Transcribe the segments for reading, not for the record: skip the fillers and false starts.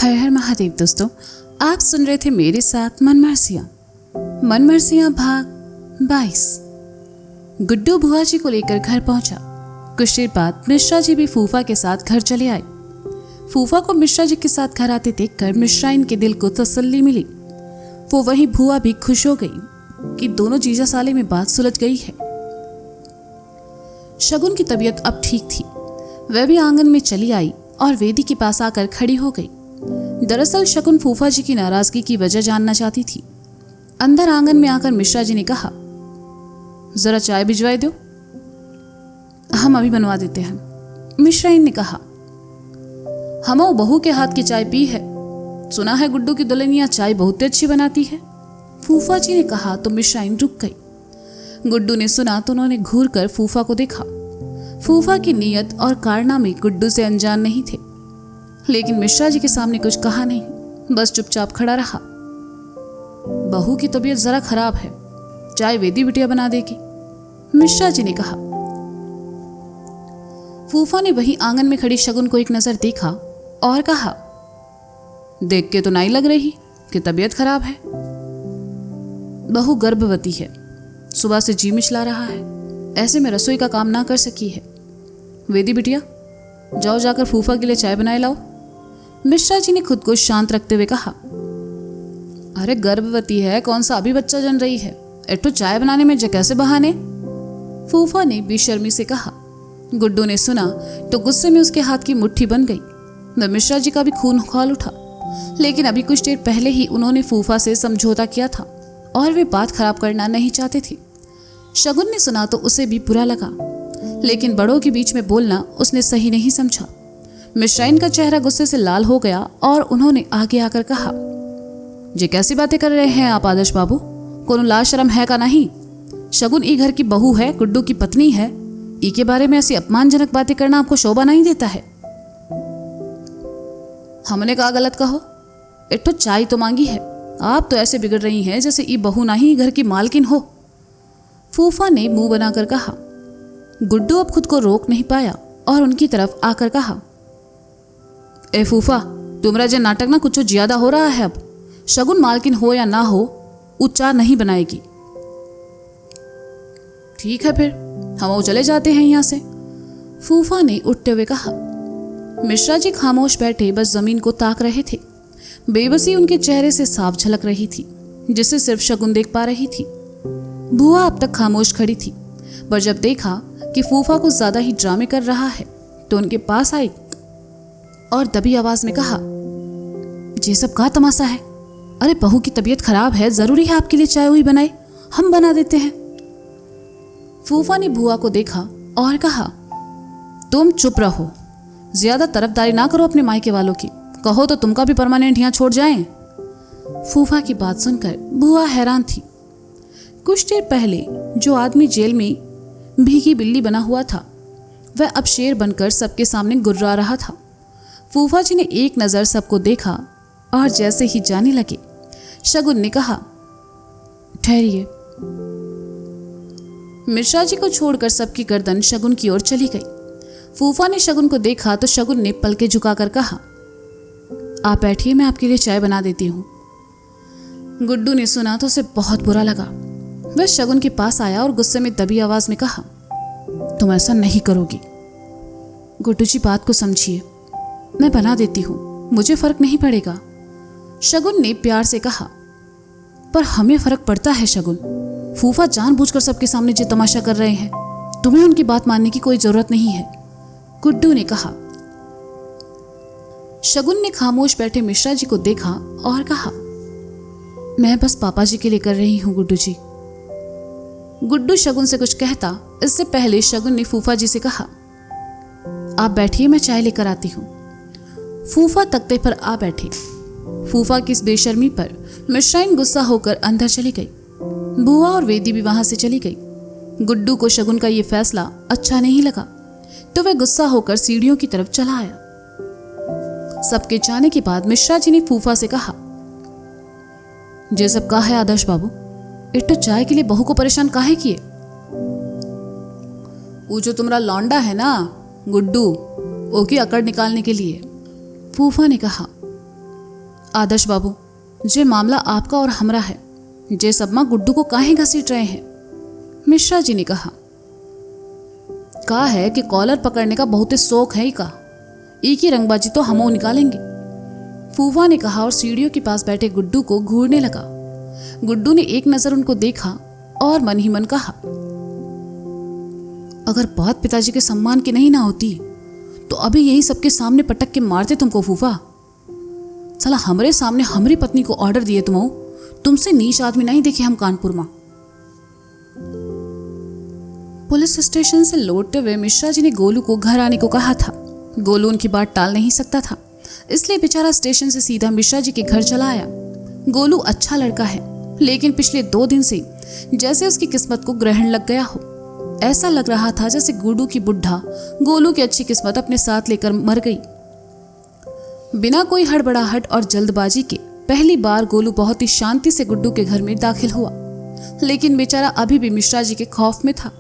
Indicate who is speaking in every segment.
Speaker 1: हर हर महादेव। दोस्तों, आप सुन रहे थे मेरे साथ मनमर्सियां भाग 22। गुड्डू बुआ जी को लेकर घर पहुंचा। कुछ देर बाद मिश्रा जी भी फूफा के साथ घर चले आए। फूफा को मिश्रा जी के साथ घर आते देखकर मिश्राइन के दिल को तसल्ली मिली। वो वहीं बुआ भी खुश हो गई कि दोनों जीजा साले में बात सुलझ गई है। शगुन की तबीयत अब ठीक थी। वह भी आंगन में चली आई और वेदी के पास आकर खड़ी हो गई। दरअसल शगुन फूफा जी की नाराजगी की वजह जानना चाहती थी। अंदर आंगन में आकर मिश्रा जी ने कहा, जरा चाय भिजवाई दो। हम अभी बनवा देते हैं, मिश्राइन ने कहा। हम बहू के हाथ की चाय पी है, सुना है गुड्डू की दुल्हनिया चाय बहुत अच्छी बनाती है, फूफा जी ने कहा तो मिश्राइन रुक गई। गुड्डू ने सुना तो उन्होंने घूर कर फूफा को देखा। फूफा की नीयत और कारनामे गुड्डू से अनजान नहीं थे, लेकिन मिश्रा जी के सामने कुछ कहा नहीं, बस चुपचाप खड़ा रहा। बहू की तबीयत जरा खराब है, चाय वेदी बिटिया बना देगी, मिश्रा जी ने कहा। फूफा ने वही आंगन में खड़ी शगुन को एक नजर देखा और कहा, देख के तो नहीं लग रही कि तबीयत खराब है। बहू गर्भवती है, सुबह से जी मिचला रहा है, ऐसे में रसोई का काम ना कर सकी है। वेदी बिटिया, जाओ जाकर फूफा के लिए चाय बनाए लाओ, मिश्रा जी ने खुद को शांत रखते हुए कहा। अरे गर्भवती है, कौन सा अभी बच्चा जन रही है, एटो चाय बनाने में कैसे बहाने, फूफा ने बेशर्मी से कहा। गुड्डू ने सुना तो गुस्से में उसके हाथ की मुट्ठी बन गई। वह मिश्रा जी का भी खून खौल उठा, लेकिन अभी कुछ देर पहले ही उन्होंने फूफा से समझौता किया था और वे बात खराब करना नहीं चाहते थे। शगुन ने सुना तो उसे भी बुरा लगा, लेकिन बड़ों के बीच में बोलना उसने सही नहीं समझा। मिश्राइन का चेहरा गुस्से से लाल हो गया और उन्होंने आगे आकर कहा, ये कैसी बातें कर रहे हैं आप आदर्श बाबू, कोनो लाज शर्म है का नहीं। शगुन ई घर की बहू है, गुड्डू की पत्नी है, ई के बारे में ऐसी अपमानजनक बातें करना आपको शोभा नहीं देता है। हमने कहा गलत कहो, इट्ठो चाय तो मांगी है, आप तो ऐसे बिगड़ रही हैं जैसे ई बहू ना ही घर की मालकिन हो, फूफा ने मुंह बनाकर कहा। गुड्डू अब खुद को रोक नहीं पाया और उनकी तरफ आकर कहा, ए फूफा, तुमरा जे नाटक ना कुछ ज्यादा हो रहा है। अब शगुन मालकिन हो या ना हो, उच्चार नहीं बनाएगी। ठीक है, फिर हम चले जाते हैं यहां से, फूफा ने उठते हुए कहा। मिश्रा जी खामोश बैठे बस जमीन को ताक रहे थे। बेबसी उनके चेहरे से साफ झलक रही थी, जिसे सिर्फ शगुन देख पा रही थी। बुआ अब तक खामोश खड़ी थी, पर जब देखा कि फूफा कुछ ज्यादा ही ड्रामे कर रहा है तो उनके पास आई और दबी आवाज में कहा, ये सब का तमाशा है। अरे बहू की तबीयत खराब है, जरूरी है आपके लिए चाय हुई बनाए, हम बना देते हैं। फूफा ने बुआ को देखा और कहा, तुम चुप रहो, ज्यादा तरफदारी ना करो अपने मायके वालों की, कहो तो तुमका भी परमानेंट यहां छोड़ जाएं। फूफा की बात सुनकर बुआ हैरान थी। कुछ देर पहले जो आदमी जेल में भीगी बिल्ली बना हुआ था, वह अब शेर बनकर सबके सामने गुर्रा रहा था। फूफा जी ने एक नजर सबको देखा और जैसे ही जाने लगे, शगुन ने कहा, ठहरिए। मिश्रा जी को छोड़कर सबकी गर्दन शगुन की ओर चली गई। फूफा ने शगुन को देखा तो शगुन ने पलके झुकाकर कहा, आप बैठिए, मैं आपके लिए चाय बना देती हूँ। गुड्डू ने सुना तो उसे बहुत बुरा लगा। वह शगुन के पास आया और गुस्से में दबी आवाज में कहा, तुम ऐसा नहीं करोगी। गुड्डू जी बात को समझिए, मैं बना देती हूँ, मुझे फर्क नहीं पड़ेगा, शगुन ने प्यार से कहा। पर हमें फर्क पड़ता है शगुन, फूफा जानबूझकर सबके सामने जो तमाशा कर रहे हैं, तुम्हें उनकी बात मानने की कोई जरूरत नहीं है, गुड्डू ने कहा। शगुन ने खामोश बैठे मिश्रा जी को देखा और कहा, मैं बस पापा जी के लिए कर रही हूँ गुड्डू जी। गुड्डू शगुन से कुछ कहता इससे पहले शगुन ने फूफा जी से कहा, आप बैठिए, मैं चाय लेकर आती हूँ। फूफा तख्ते पर आ बैठे। फूफा की इस बेशर्मी पर मिश्राइन गुस्सा होकर अंदर चली गई। बुआ और वेदी भी वहां से चली गई। गुड्डू को शगुन का यह फैसला अच्छा नहीं लगा तो वह गुस्सा होकर सीढ़ियों की तरफ चला आया। सबके जाने के बाद मिश्रा जी ने फूफा से कहा, जे सब कहा है आदर्श बाबू, इट्टो चाय के लिए बहू को परेशान काहे किए। वो जो तुम्हारा लौंडा है ना गुड्डू, ओकी अकड़ निकालने के लिए, फूफा ने कहा। आदर्श बाबू, जे मामला आपका और हमरा है, जे सब माँ गुड्डू को काहे घसीट रहे हैं? मिश्रा जी ने कहा। का है कि कॉलर पकड़ने का बहुत शौक है का, एक ही रंगबाजी तो हम निकालेंगे, फूफा ने कहा और सीढ़ियों के पास बैठे गुड्डू को घूरने लगा। गुड्डू ने एक नजर उनको देखा और मन ही मन कहा, अगर बात पिताजी के सम्मान की नहीं ना होती तो अभी यही सबके सामने पटक के मारते तुमको फूफा। साला हमरे सामने हमारी पत्नी को ऑर्डर दिए तुमसे नीच आदमी नहीं देखे हम कानपुर में। पुलिस स्टेशन से लौटते हुए मिश्रा जी ने गोलू को घर आने को कहा था। गोलू उनकी बात टाल नहीं सकता था, इसलिए बेचारा स्टेशन से सीधा मिश्रा जी के घर चला आया। गोलू अच्छा लड़का है, लेकिन पिछले 2 दिन से जैसे उसकी किस्मत को ग्रहण लग गया हो। ऐसा लग रहा था जैसे गुड्डू की बुढ़ा गोलू की अच्छी किस्मत अपने साथ लेकर मर गई। बिना कोई हड़बड़ाहट और जल्दबाजी के पहली बार गोलू बहुत ही शांति से गुड्डू के घर में दाखिल हुआ, लेकिन बेचारा अभी भी मिश्रा जी के खौफ में था।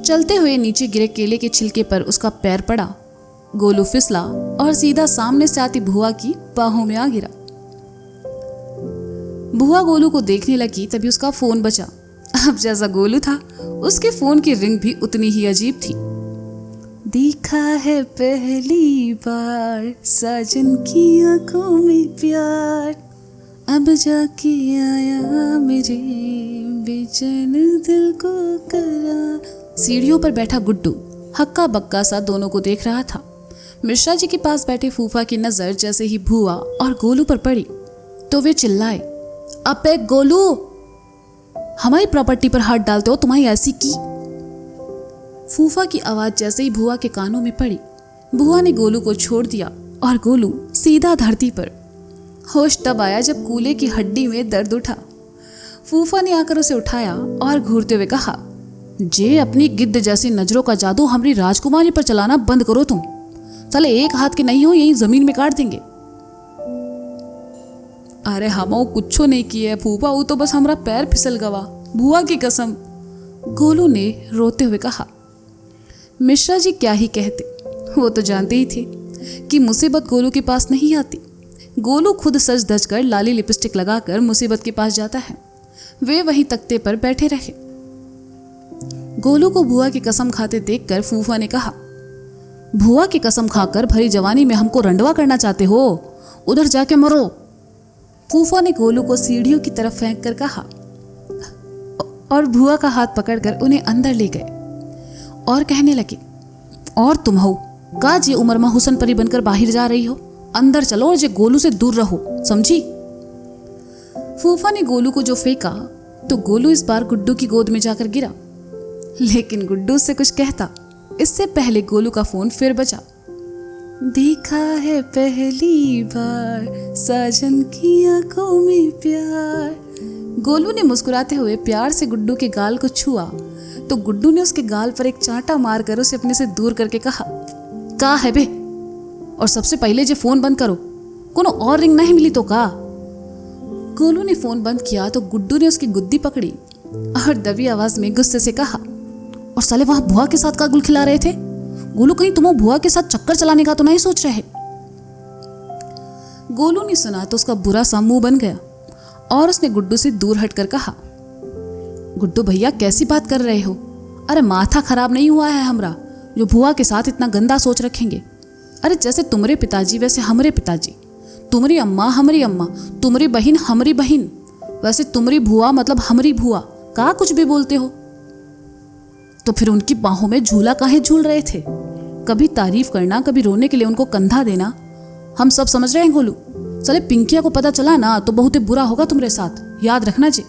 Speaker 1: चलते हुए नीचे गिरे केले के छिलके पर उसका पैर पड़ा। गोलू फिसला और सीधा सामने से आती भुआ की बाहों में आ गिरा। भुआ गोलू को देखने लगी, तभी उसका फोन बजा। अब जैसा गोलू था, उसके फोन की रिंग भी उतनी ही अजीब थी। देखा है पहली बार साजन की आंखों में प्यार, अब जाके आया मेरे बेचैन दिल को करा। सीढ़ियों पर बैठा गुड्डू हक्का बक्का सा दोनों को देख रहा था। मिश्रा जी के पास बैठे फूफा की नजर जैसे ही भुआ और गोलू पर पड़ी तो वे चिल्लाए, अबे गोलू, हमारी प्रॉपर्टी पर हाथ डालते हो, तुम्हारी ऐसी की। फूफा की आवाज जैसे ही भुआ के कानों में पड़ी, भुआ ने गोलू को छोड़ दिया और गोलू सीधा धरती पर। होश तब आया जब कूल्हे की हड्डी में दर्द उठा। फूफा ने आकर उसे उठाया और घूरते हुए कहा, जे अपनी गिद्ध जैसी नजरों का जादू हमारी राजकुमारी पर चलाना बंद करो तुम। साले एक हाथ के नहीं हो, यही जमीन में काट देंगे। अरे हम कुछो नहीं किए फूफा, वो तो बस हमारा पैर फिसल गवा, भुआ की कसम, गोलू ने रोते हुए कहा। मिश्रा जी क्या ही कहते, वो तो जानते ही थे कि मुसीबत गोलू के पास नहीं आती। गोलू खुद सज धज कर लाली लिपस्टिक लगाकर मुसीबत के पास जाता है। वे वहीं तख्ते पर बैठे रहे। गोलू को भुआ की कसम खाते देखकर फूफा ने कहा, भुआ की कसम खाकर भरी जवानी में हमको रंडवा करना चाहते हो, उधर जाके मरो। फूफा ने गोलू को सीढ़ियों की तरफ फेंक कर कहा और भुआ का हाथ पकड़कर उन्हें अंदर ले गए और कहने लगे, और तुम हो का जे उम्र में हुसन परी बनकर बाहर जा रही हो, अंदर चलो और जे गोलू से दूर रहो, समझी। फूफा ने गोलू को जो फेंका तो गोलू इस बार गुड्डू की गोद में जाकर गिरा, लेकिन गुड्डू से कुछ कहता इससे पहले गोलू का फोन फिर बजा। देखा है पहली बार साजन की आंखों में प्यार। गोलू ने मुस्कुराते हुए प्यार से गुड्डू के गाल को छुआ तो गुड्डू ने उसके गाल पर एक चांटा मारकर उसे अपने से दूर करके कहा, का है बे, और सबसे पहले जे फोन बंद करो, कोनो और रिंग नहीं मिली तो का। गोलू ने फोन बंद किया तो गुड्डू ने उसकी गुद्दी पकड़ी और दबी आवाज में गुस्से से कहा, और साले वहां भुआ के साथ का गुल खिला रहे थे? गोलू कहीं तुम भुआ के साथ चक्कर चलाने का तो नहीं सोच रहे? गोलू ने सुना तो उसका बुरा सा मुंह बन गया और उसने गुड्डू से दूर हटकर कहा, गुड्डू भैया कैसी बात कर रहे हो? अरे माथा खराब नहीं हुआ है हमरा जो भुआ के साथ इतना गंदा सोच रखेंगे। अरे जैसे तुम्हारे पिताजी वैसे हमारे पिताजी, तुम्हारी अम्मा हमारी अम्मा, तुम्हारी बहन हमारी बहन, वैसे तुम्हारी भुआ मतलब हमारी भुआ, का कुछ भी बोलते हो? तो फिर उनकी बाहों में झूला काहे झूल रहे थे? कभी तारीफ करना, कभी रोने के लिए उनको कंधा देना, हम सब समझ रहे हैं गोलू। चले पिंकिया को पता चला ना तो बहुत ही बुरा होगा तुम्हारे साथ, याद रखना जी,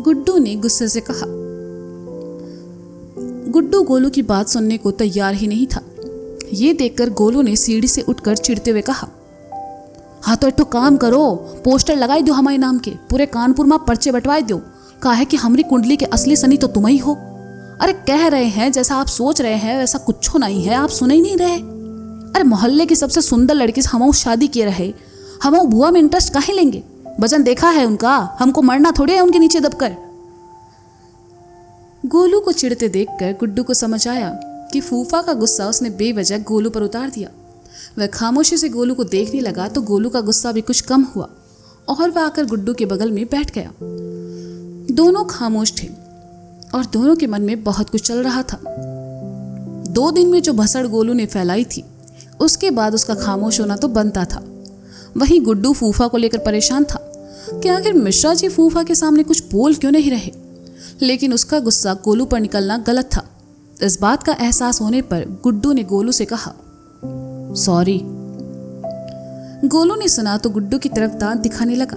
Speaker 1: गुड्डू ने गुस्से से कहा। गुड्डू गोलू की बात सुनने को तैयार ही नहीं था। ये देखकर गोलू ने सीढ़ी से उठकर चिढ़ते हुए कहा, हाँ तो एक तो काम करो, पोस्टर लगाई दो हमारे नाम के, पूरे कानपुर में पर्चे बंटवाई दो, काहे कि हमारी कुंडली के असली सनी तो तुम ही हो। अरे कह रहे हैं जैसा आप सोच रहे हैं वैसा कुछ नहीं है, आप सुन ही नहीं रहे। अरे मोहल्ले की सबसे सुंदर लड़की से हम शादी किए रहे, हम भुआ में इंटरेस्ट काहे लेंगे? वजन देखा है उनका, हमको मरना थोड़ी है उनके नीचे दबकर। गोलू को चिढ़ते देखकर गुड्डू को समझ आया कि फूफा का गुस्सा उसने बेवजह गोलू पर उतार दिया। वह खामोशी से गोलू को देखने लगा तो गोलू का गुस्सा भी कुछ कम हुआ और वह आकर गुड्डू के बगल में बैठ गया। दोनों खामोश थे और दोनों के मन में बहुत कुछ चल रहा था। 2 दिन में जो भसड़ गोलू ने फैलाई थी, उसके बाद उसका खामोश होना तो बनता था। वहीं गुड्डू फूफा को लेकर परेशान था कि आखिर मिश्रा जी फूफा के सामने कुछ बोल क्यों नहीं रहे। लेकिन उसका गुस्सा गोलू पर निकलना गलत था। इस बात का एहसास होने पर गुड्डू ने गोलू से कहा, सॉरी। गोलू ने सुना तो गुड्डू की तरफ दांत दिखाने लगा।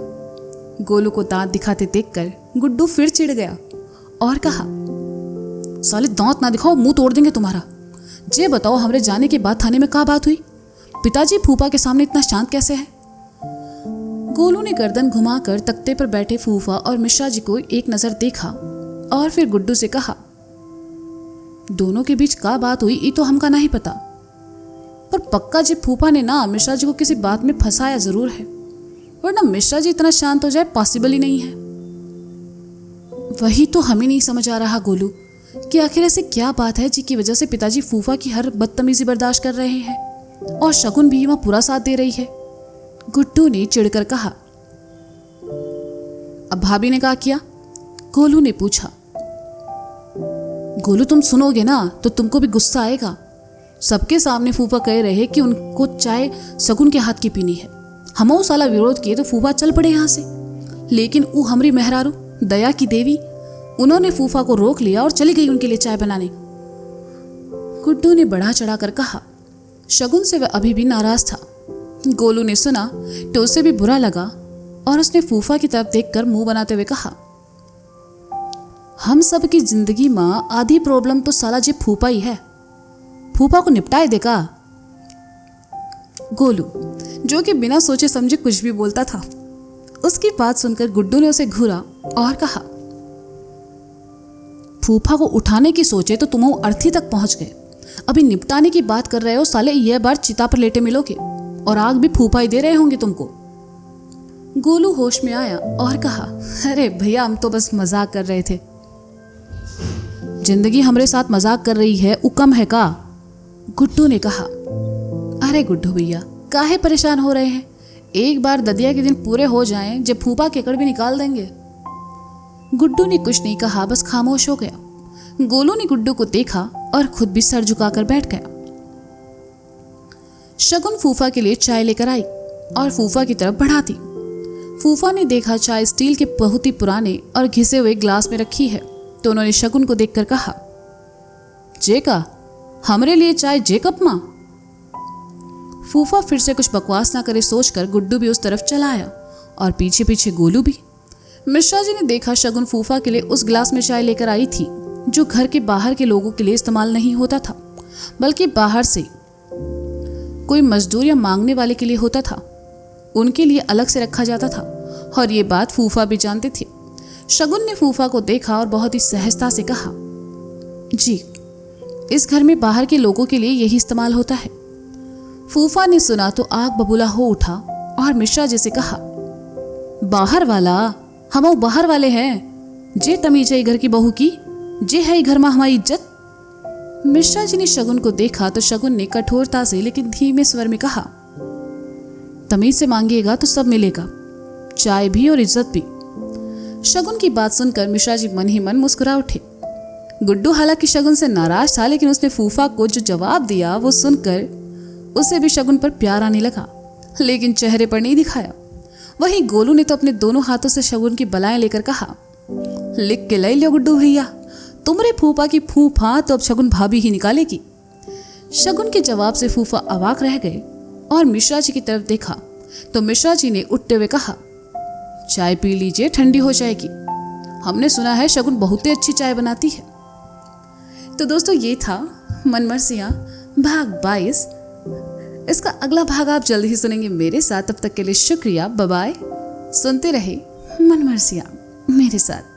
Speaker 1: गोलू को दांत दिखाते देखकर गुड्डू फिर चिढ़ गया और कहा, साले दांत ना दिखाओ, मुंह तोड़ देंगे तुम्हारा। जे बताओ, हमरे जाने के बाद थाने में क्या बात हुई? पिताजी फूफा के सामने इतना शांत कैसे है? गोलू ने गर्दन घुमाकर तख्ते पर बैठे फूफा और मिश्रा जी को एक नजर देखा और फिर गुड्डू से कहा, दोनों के बीच क्या बात हुई ये तो हमका नहीं पता, पर पक्का जी फूफा ने ना मिश्रा जी को किसी बात में फंसाया जरूर है, वरना मिश्रा जी इतना शांत हो जाए पॉसिबल ही नहीं है। वही तो हमें नहीं समझ आ रहा गोलू कि आखिर ऐसी क्या बात है जिसकी वजह से पिताजी फूफा की हर बदतमीजी बर्दाश्त कर रहे हैं और शगुन भी वहां पूरा साथ दे रही है। गुड्डू ने चिढ़कर कहा। अब भाभी ने क्या किया? गोलू ने पूछा। गोलू, तुम सुनोगे ना तो तुमको भी गुस्सा आएगा। सबके सामने फूफा कह रहे कि उनको चाय शगुन के हाथ की पीनी है। हमो साला विरोध किए तो फूफा चल पड़े यहाँ से, लेकिन वो हमारी मेहरारू दया की देवी, उन्होंने फूफा को रोक लिया और चली गई उनके लिए चाय बनाने। गुड्डू ने बढ़ा चढ़ाकर कहा। शगुन से वह अभी भी नाराज था। गोलू ने सुना तो उसे भी बुरा लगा और उसने फूफा की तरफ देखकर मुंह बनाते हुए कहा, हम सब की जिंदगी में आधी प्रॉब्लम तो साला जी फूफा ही है। फूफा को निपटाए देगा। गोलू, जो कि बिना सोचे समझे कुछ भी बोलता था, उसकी बात सुनकर गुड्डू ने उसे घूरा और कहा, फूफा को उठाने की सोचे तो तुम अर्थी तक पहुंच गए, अभी निपटाने की बात कर रहे हो। साले यह बार चिता पर लेटे मिलोगे और आग भी फूफा ही दे रहे होंगे तुमको। गोलू होश में आया और कहा, अरे भैया, हम तो बस मजाक कर रहे थे। जिंदगी हमरे साथ मजाक कर रही है, उकम है का? गुड्डू ने कहा। अरे गुड्डू भैया, काहे परेशान हो रहे हैं? एक बार ददिया के दिन पूरे हो जाएं, जब फूफा केकड़ भी निकाल देंगे। गुड्डू ने कुछ नहीं कहा, बस खामोश हो गया। गोलू ने गुड्डू को देखा और खुद भी सर झुकाकर बैठ गया। शगुन फूफा के लिए चाय लेकर आई और फूफा की तरफ बढ़ाती। फूफा ने देखा चाय स्टील के बहुत ही पुराने और घिसे हुए ग्लास में रखी है तो उन्होंने शगुन को देखकर कहा, जेका, हमरे लिए चाय जे कप मां। फूफा फिर से कुछ बकवास ना करे सोचकर गुड्डू भी उस तरफ चला आया और पीछे पीछे गोलू भी। मिश्रा जी ने देखा शगुन फूफा के लिए उस गिलास में चाय लेकर आई थी जो घर के बाहर के लोगों के लिए इस्तेमाल नहीं होता था, बल्कि बाहर से कोई मजदूर या मांगने वाले के लिए होता था। उनके लिए अलग से रखा जाता था और ये बात फूफा भी जानते थे। शगुन ने फूफा को देखा और बहुत ही सहजता से कहा, जी, इस घर में बाहर के लोगों के लिए यही इस्तेमाल होता है। फूफा ने सुना तो आग बबूला हो उठा और मिश्रा जी से कहा, बाहर वाला? हम बाहर वाले हैं। जे तमीज है घर की बहू की, जे है घर में हमारी इज्जत। मिश्रा जी ने शगुन को देखा तो शगुन ने कठोरता से लेकिन धीमे स्वर में कहा, तमीज से मांगिएगा तो सब मिलेगा, चाय भी और इज्जत भी। शगुन की बात सुनकर मिश्रा जी मन ही मन मुस्कुरा उठे। गुड्डू हालांकि शगुन से नाराज था, लेकिन उसने फूफा को जो जवाब दिया वो सुनकर उसे भी शगुन पर प्यार आने लगा, लेकिन चेहरे पर नहीं दिखाया। वहीं गोलू ने तो अपने दोनों हाथों से शगुन की बलाएं लेकर कहा, लिख के ले लो गुड्डू भैया, तुमरे फूफा की फूफा तो अब शगुन भाभी ही निकालेगी। शगुन के जवाब से फूफा अवाक रह गए और मिश्रा जी की तरफ देखा तो मिश्रा जी ने उठते हुए कहा, चाय पी लीजिए, ठंडी हो जाएगी। हमने सुना है शगुन बहुत ही अच्छी चाय बनाती है। तो दोस्तों, ये था मनमर्जियां भाग 22। इसका अगला भाग आप जल्द ही सुनेंगे मेरे साथ। तब तक के लिए शुक्रिया, बाय बाय। सुनते रहे मनमर्जियां मेरे साथ।